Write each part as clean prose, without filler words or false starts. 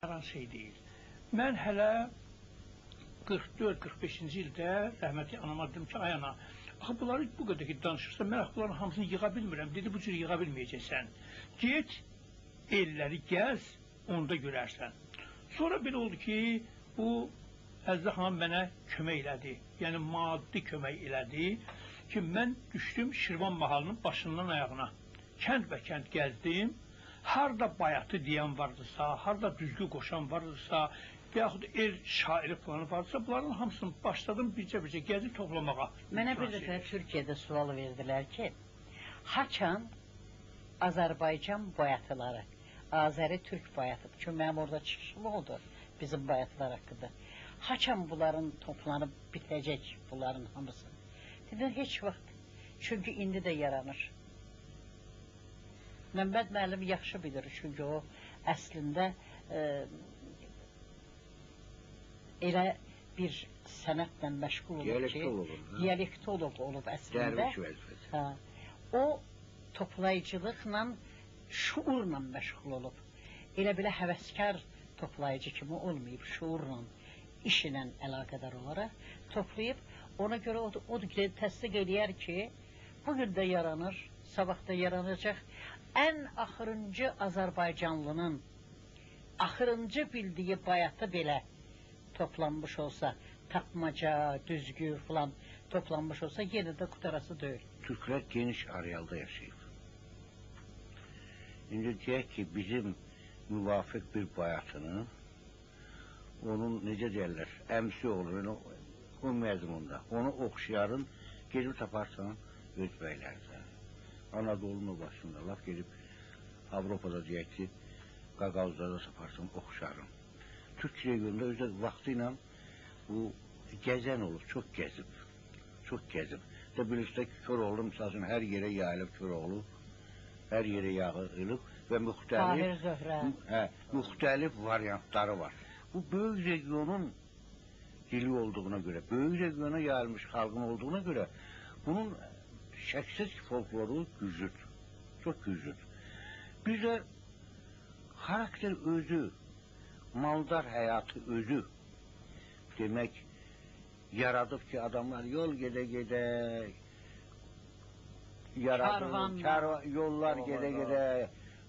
Yaran şey deyil. Mən hələ 44-45-ci ildə rəhmətli anama dedim ki, ay ana, axı bunları bu qədər ki danışırsa, mən bunların hamısını yığa bilmirəm. Dedi, bu cür yığa bilməyəcəksən. Get, elləri gəz, onda görərsən. Sonra belə oldu ki, bu Əzizə xanım mənə kömək elədi. Yəni, maddi kömək elədi ki, mən düşdüm Şirvan mahalının başından ayağına. Kənd və kənd gəzdim. Harada bayatı deyən vardısa, harada düzgü qoşan vardısa, və yaxud el şairi planı vardısa, bunların hamısını başladım bircə-bircə gəzib toplamağa. Mənə bir dəfə Türkiyədə sual verdilər ki, haçan Azərbaycan bayatıları, Azəri Türk bayatıdır. Çünki mənim orada çıxışım oldu bizim bayatılar haqqında. Haçan bunların toplanıb bitəcək bunların hamısı. Dedim, heç vaxt. Çünki indi də yaranır. Məmməd müəllim yaxşı bilir, çünki o əslində elə bir sənətlə məşğul olub ki, diyalektolog olub əslində. O toplayıcılıqla, şuurla məşğul olub. Elə belə həvəskar toplayıcı kimi olmayıb, şuurla, iş ilə əlaqədar olaraq toplayıb. Ona görə o təsdiq eləyər ki, bugün də yaranır, sabah da yaranacaq. Ən axırıncı Azərbaycanlının axırıncı bildiyi bayatı belə toplanmış olsa, tapmaca, düzgü falan toplanmış olsa, yenə də qutarası deyil. Türklər geniş arealda yaşayıb. İndi deyək ki, bizim müvafiq bir bayatını, onun necə deyərlər, əmsi olur, o məzmunda, onu oxşayarın, gedib taparsan öz bəylərdə. Anadolu'nun başında, laf gelip Avrupa'da deyək ki, Qaqavuzlarda saparsan, oxşarım. Türk regionunda özü vaxtıyla bu gəzən olur, çox gəzib, çox gəzib. Da bilirsiniz ki, Köroğlu, misal üçün, hər yerə yayılıb Köroğlu, hər yerə yayılıb və müxtəlif variantları var. Bu, böyük regionun dili olduğuna görə, böyük regiona yayılmış xalqın olduğuna görə, bunun şəksiz ki, folkloru güclüdür, çox güclüdür. Bir də xarakter özü, maldar həyatı özü demək, yaradıb ki, adamlar yol gedə-gedə, yollar gedə-gedə,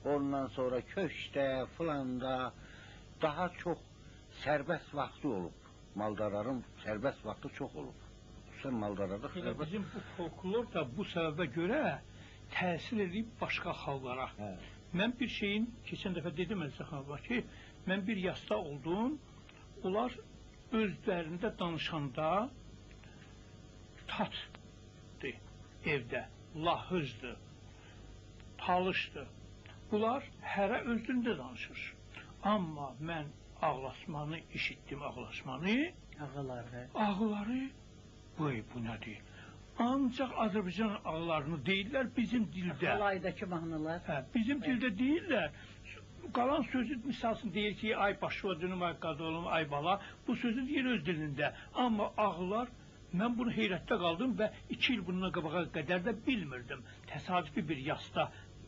ondan sonra köşkdə, filanda daha çox sərbəst vaxtı olub. Maldarların sərbəst vaxtı çox olub. Bizim bu folklor da bu səbəbə görə təsir edib başqa xalqlara. Mən bir şeyin, keçən dəfə dedim Əzizə xanımlar ki, mən bir yasta oldum, onlar özlərində danışanda tatdır evdə, lahızdır, talışdır. Bunlar hərə özündə danışır. Amma mən ağlaşmanı eşitdim, ağıları, Qoy, bu nədir? Ancaq Azərbaycan ağlarını deyirlər bizim dildə. Halaydakı mahnılar. Bizim dildə deyirlər. Qalan sözü misalsın deyir ki, ay başıva dönüm, ay qadolum, ay bala. Bu sözü deyir öz dilində. Amma ağlar, mən bunu heyrətdə qaldım və 2 il bundan qabağa qədər də bilmirdim. Təsadüfi bir yasta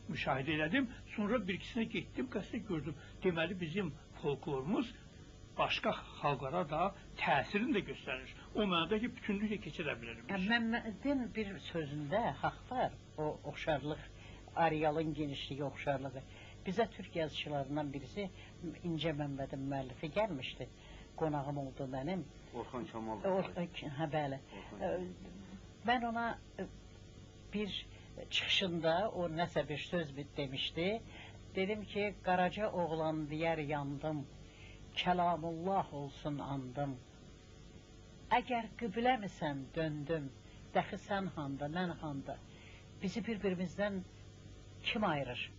müşahidə elədim. Sonra bir-ikisinə getdim, qəsdə gördüm. Deməli, bizim folklorumuz başqa xalqlara da təsirini də göstərir. O mənada ki, bütünlüklə keçirə bilirmiş. Məmmədin bir sözündə haqq var, o oxşarlıq, arealın genişliyi, oxşarlığı. Bizə Türk yazıçılarından birisi, İncə Məmmədin müəllifi gəlmişdi. Qonağım oldu mənim. Orxan Kamal. Hə, bəli. Mən ona bir çıxışında o nəsə bir söz demişdi. Dedim ki, Qaraca oğlan deyər yandım, Kəlamullah olsun andım. Əgər qibləmisən döndüm, dəxi sən handa, mən handa, bizi bir-birimizdən kim ayırır?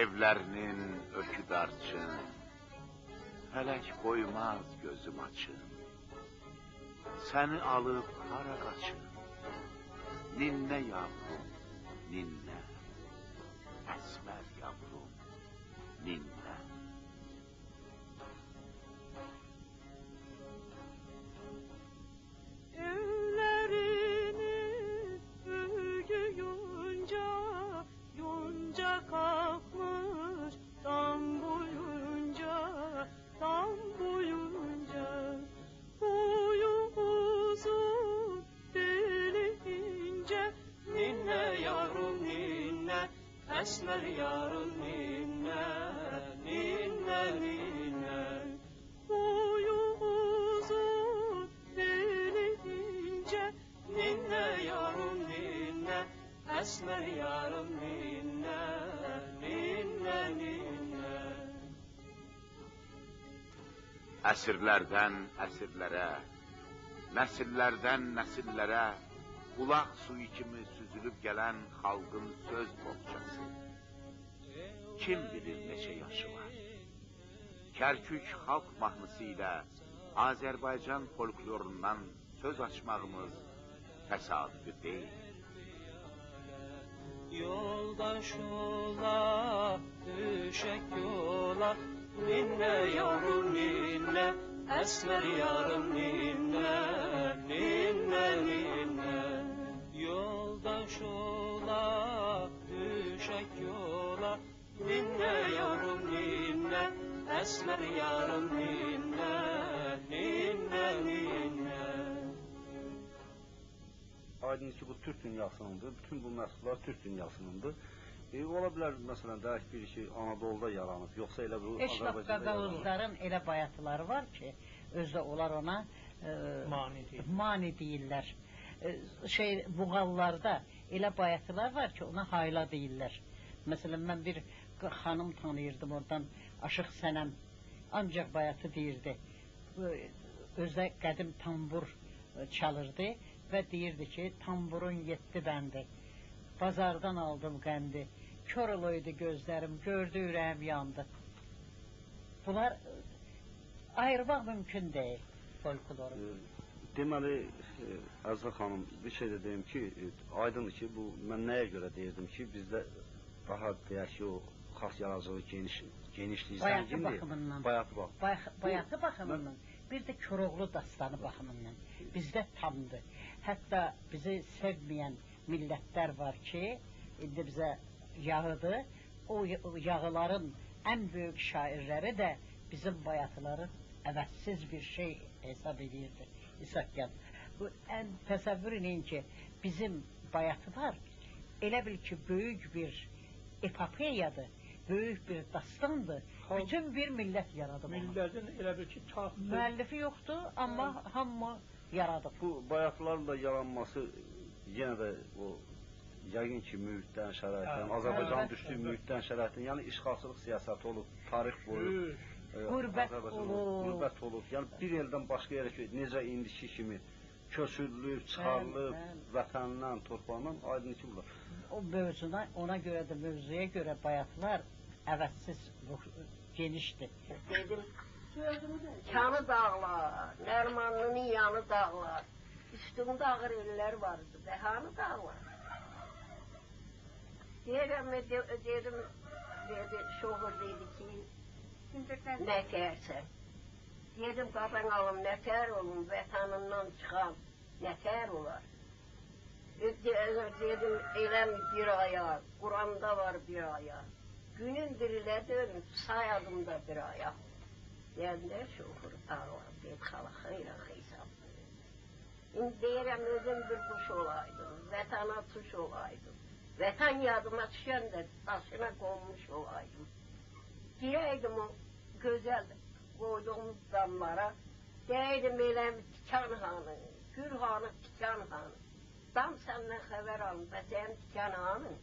evlərinin öküdarçın, fələk qoymaz gözüm açın. Səni alıb hara qaçın, ninnə yavrum, ninnə, əsmər yavrum, ninnə. Kalkmış dam boyunca, boyu uzun, beli ince, ninne yavrum ninne, esmer yavrum ninne, ninne ninne. Boyu uzun, beli ince, ninne yavrum ninne, esmer yavrum ninne. Əsrlərdən əsrlərə, nəsillərdən nəsillərə, bulaq suyu kimi süzülüb gələn xalqın söz boğçası. Kim bilir neçə yaşı var? Kərkük xalq mahnısı ilə Azərbaycan folklorundan söz açmağımız təsadüfi deyil. Yoldaş ola, düşək yola, ninne yavrum ninne, esmer yavrum ninne, ninne ninne. Yoldaş ola, düşək yola, ninne yavrum ninne, esmer yavrum ninne, ninne ninne. Aydın ki, bu Türk dünyasınındır. Bütün bu məhsullar Türk dünyasınındır. Ola bilər, məsələn, dərk bir şey Anadolu'da yaranıb, yoxsa elə bu Azərbaycanda yaranıb. Qaqavuzların elə bayatıları var ki, özdə onlar ona mani deyirlər. Buğallarda elə bayatılar var ki, ona hayla deyirlər. Məsələn, mən bir xanım tanıyırdım oradan, Aşıq Sənəm, ancaq bayatı deyirdi. Özdə qədim tambur çalırdı və deyirdi ki, tamburun 7 bəndi, bazardan aldım qəndi, kör olaydı gözlərim, gördü ürəyim yandı. Bunlar ayırmaq mümkün deyil folkloru. Deməli, Əzra xanım, bir şey də deyim ki, aydındır ki, bu mən nəyə görə deyirdim ki, bizdə daha deyək ki, o xas yaradıcılığı genişliyi zəngindir. Bayatı baxımından, bir də Koroğlu dastanı baxımından bizdə tamdır. Hətta bizi sevməyən millətlər var ki, indi bizə yağıdır, o yağıların ən böyük şairləri də bizim bayatıları əvəzsiz bir şey hesab edirdi. İsakyan. Bu ən təsəvvür edin ki, bizim bayatılar elə bil ki, böyük bir epopeyadır, böyük bir dastandır. Bütün bir millət yaradı bunu. Millətin elə bil ki, taxtı. Müəllifi yoxdur, amma hamı yaradı. Bu bayatların da yaranması yenə də o yəqin ki, mühitdən, şəraitdən, Azərbaycanın düşdüyü mühitdən, şəraitdən, yəni işğalçılıq siyasəti olub, tarix boyu Qürbət olub. Yəni bir yerdən başqa yerə ki, necə indiki kimi köçürülüb, çıxarılıb, vətənindən, torpağından aydın ki, bunlar. O mövzuna, ona görə də mövzuya görə bayatlar əvəzsiz genişdir. Dedim, kanı dağlar, Nərmanlının yanı dağlar, üstümdə ağır eller vardı, dəhanı dağlar. Dedim, şoğur dedi ki, nətərsən? Dedim, qadan alım, nətər olun, vətənimdən çıxam, nətər olar? Dedim, eləm bir aya, Quranda var bir aya. Günün dirilədim, sayadımda bir aya. Deyəndə şoğur ağlar, deyib, xala xeyra xeysabdır. İndi deyirəm, özüm bir quş olaydım, vətana tuş olaydım. Vətən yadıma düşən də daşına qonmuş olaydım. Girəydim o gözəl qoyduğumuz damlara, deyəydim eləm tikan hanı, gül hanı, tikan hanı. Dam səndən xəbər alın, bəsəyəm tikan hanı.